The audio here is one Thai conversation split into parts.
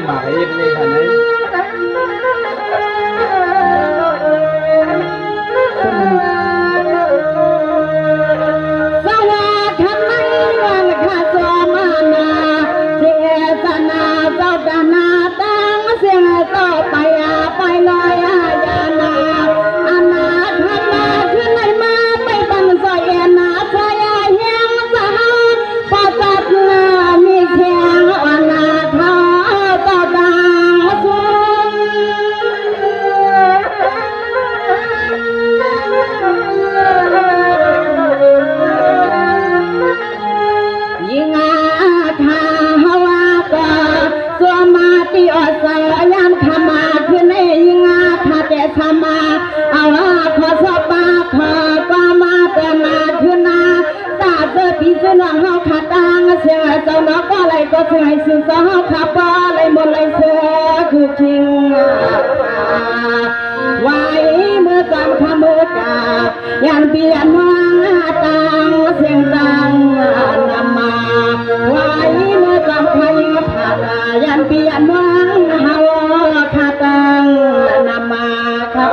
mà phải im đi thành ấyก็เคยสื่อสารขับว่าอะไรหมดเลยเสือคือคิงไว้เมื่อจำขมือกายันเบียนวางตังเสียงดังนำมาไว้เมื่อจำใครผ่านยันเบียนวางเฮาขาตังนำมาเขา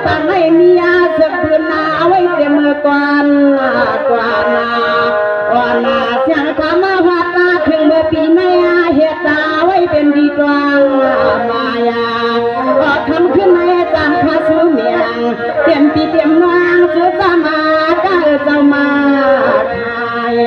ปังให้เมียสักปืนนาไว้เสียมือก่อนกว่านาเสียงคำมาหัดตาถึงเมื่อปีในเหตุตาไว้เป็นดีตรองมายาก็ทำขึ้นในจานข้าซื้อเมียงเตรียมปีเตรียมนางซื้อตามาได้เจ้ามาขาย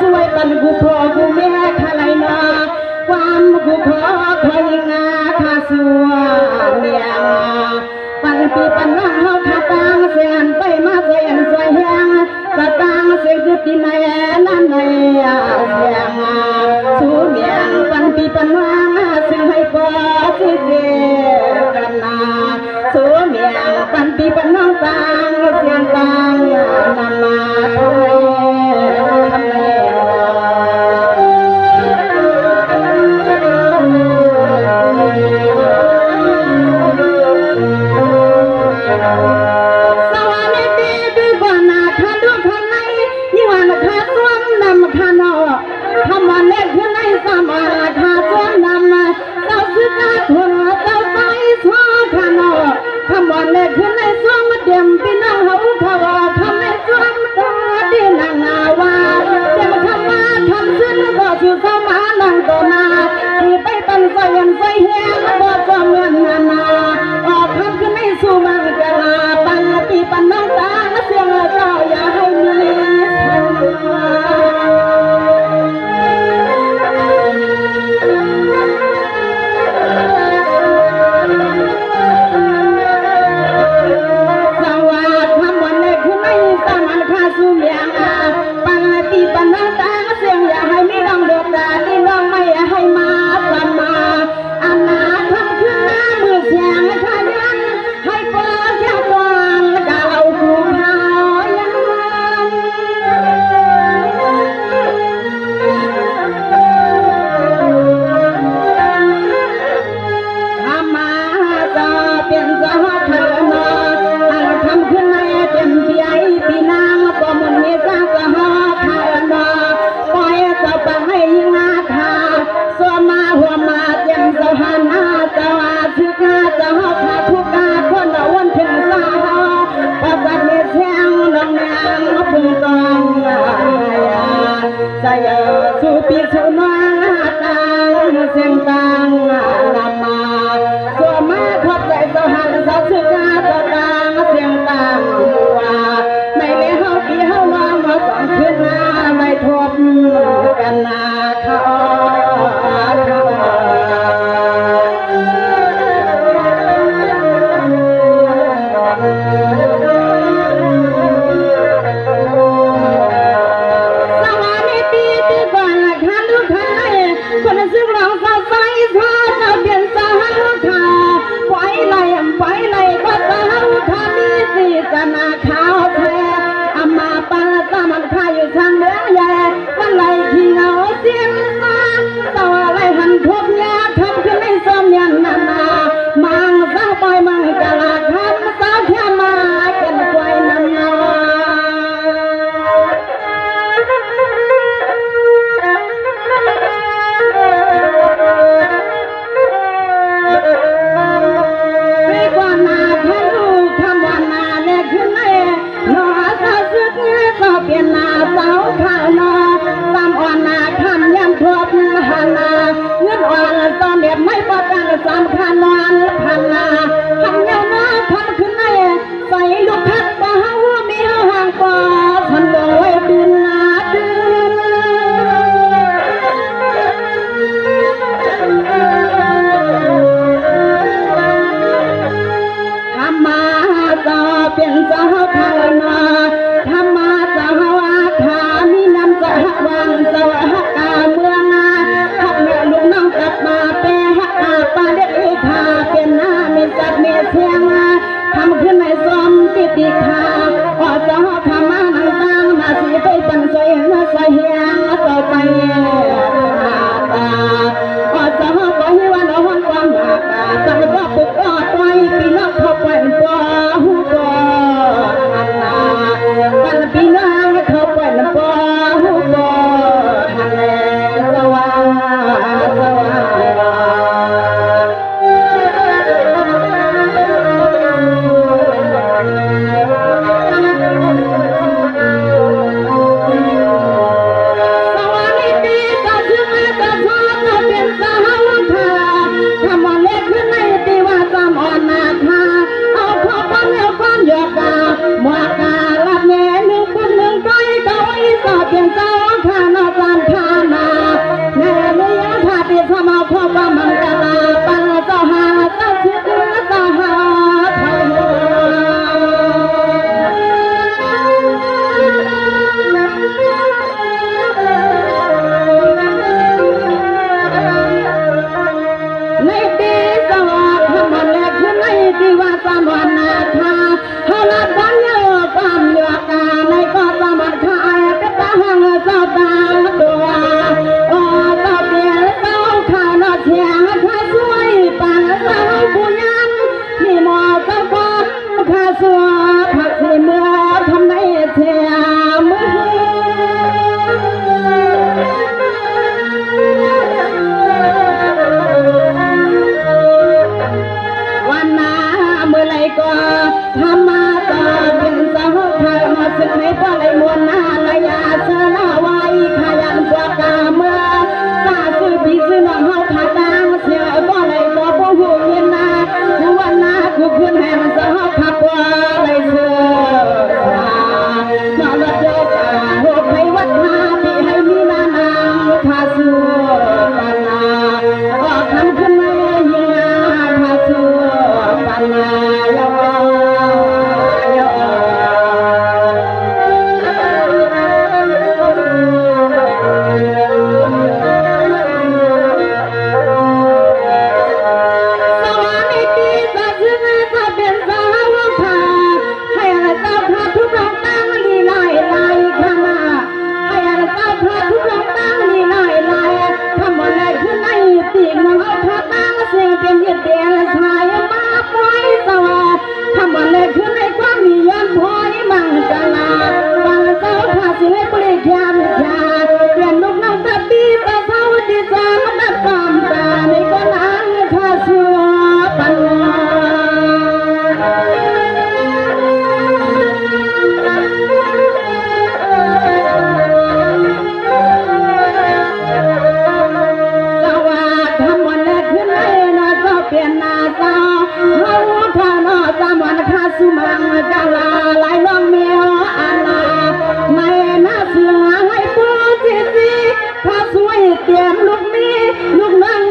ช่วยปันกูพอกูแม่ข้าไหลนาความกูขอคอยงาข้าสัวเมียปันปีปันน้องเขาข้าตังเสียนไปมา ปีไหนนั่นไหนเสียงสู้เมียงปันปีปันนาซึ่งให้ปอสิเจกันนาสู้เมียงปันปีปันน้องต่างเสียงต่างนำมาไทยsaya supi sunatang sentang nama suama khopใจสหัสสาวสึกงาตตางเสียงตางว่าในเลเฮาปีเฮาน้องมาสองคืนหน้าไม่ทบกันนาเขานาขาวแท้อามาปาตามันข้าอยู่ทางเมืองใหญ่วันไหลที่เงาเสียงซาต่อไหลหันทบยาทำขึ้นให้ซ้อมยันนานามังสาวปอยมังกะลาคำสาวแค่มาเก็บไว้นำนาไปกว่านาทะลุคำว่านาเล็กขึ้นเปลี่ยนนาสาวข้าวนาตามอ่อนนาคำยันทบหานาเงินอ่อนตอนเด็บไม่ประกันสามขานอนพันนาทำเงาหน้าทำขึ้นในใส่ลูกพัดปะหัวมีห่างปอทันโดยดินนาดินทำมาต่อเปลี่ยนสาวข้าวนาทำมามีน้ำสะวังสวะกาเมืองหักแม่ลูกน้องกลับมาเปหักปาเด็กทาเป็นหน้ามีสัตว์มีเสียงทำขึ้นในซ้อมติดคาพอจะทำมาหนังตังมาสีไปปันใจมาใส่เฮียงต่อไปตาพอจะไปวันละวันความหนักจะก็ปุกก็ต่อยปีนักเขาเป็นปอหูปอวันปีนักเขาเป็นปอหูปอฮันเลสวาสวา ขึ้นมายิงพาชัวปัญญายอยสวามิตีสัจจะจะเป็นสาวพาให้เราเจ้าพระทุกองค์ตั้งลีลายลายขนาให้เราเจ้าพระทุกองค์ตั้งลีลายลายทำอะไรขึ้นในปีกน้องพระตั้งเสียงเป็นยึดเดียนชายมาปล่อยสวาทำอะไรขึ้นในความนิยมพอยมังกลาฟังเจ้าพระเสียงเปลี่ยนยามยาเปลี่ยนลูกน้องตาปีตาเท้าดีจามันตามตาในก้นอังข้าชัวปัญญาเปลี่ยนหน้าเจ้าเฮาข้าน้อจามันข้าสุมังกาลาลายน้องเมียวอาลาไม่น่าเสือให้ปูจีจีข้าสวยเตรียมลูกนี้ลูกนั่ง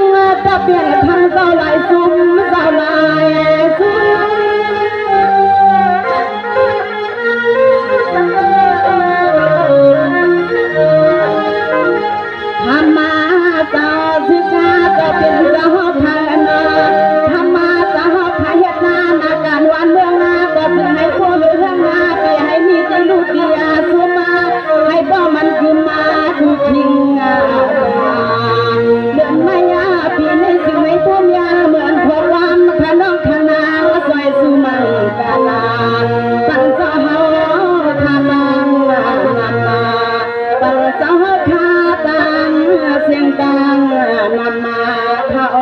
ตะเปลี่ยนทำเจ้าลายซุ่มเจ้าลายซุ่มทำมาเจ้าสิกาจะเป็นเจ้าพานาทำมาเจ้าพาเฮ็ดนานาการวันเมืองนาก็สิให้พวกเรื่องนาไปให้มีใจลูกเดียสุมาให้บ่มันคือมาทุกทิ้งเดือนมายาปีนี้สิให้พวกยาเหมือนพวกวันขนมขนาสวยสุมังกาลาปันสาวทามังนามาปันสาวทาตังเสียงดังนามาทาอ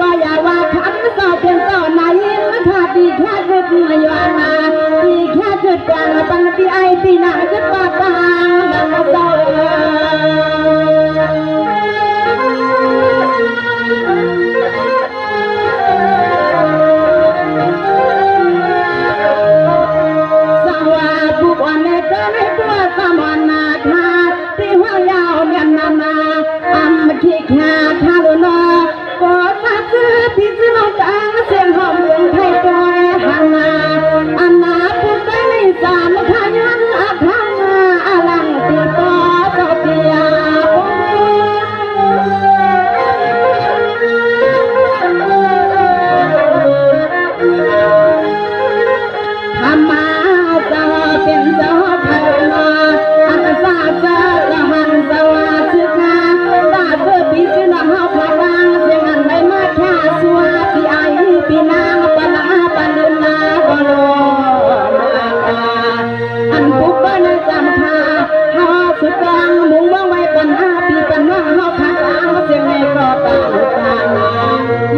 ก็อย่าว่าคำเศร้าเป็นเศร้าในมันขาดดีแค่เกิดมาอยู่นาดีแค่เกิดกลางปังปีไอปีหน้าเกิดปากตางดังเศร้าสวัสดีวันนี้ก็ไม่ตัวสมานนาคาที่หัวยาวเนียนนานาอัมขี้ขาคาลุนก็สักที่จะน้องกลางเสียงหอมเมืองไทยตัวหันนาอันนาพูดไปในสามขยันอาคังอลังตีต่อต่อเปียทำมาจะเป็นเจ้าพนาอันซาจะจะหันสวาสึกาตาเพื่อปีจะน้องเขาพลังเสียงอันไม่มาแค่สัวปีไอปีนางปนาปนุนาบโลมาตาอันผู้บ้านจำพาเขาสุดดังมุ่งว่าไว้ปัญหาปีปัญหาเขาขัดล้างเสียงในก็ตามตานา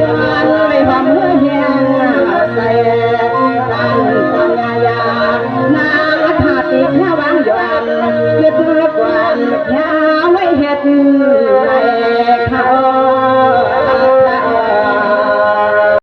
ย้อนไม่หอมเมื่อเฮียงใส่ตันปัญญานางธาตุแค่วางยวนเกิดกวนยาไว้เห็ด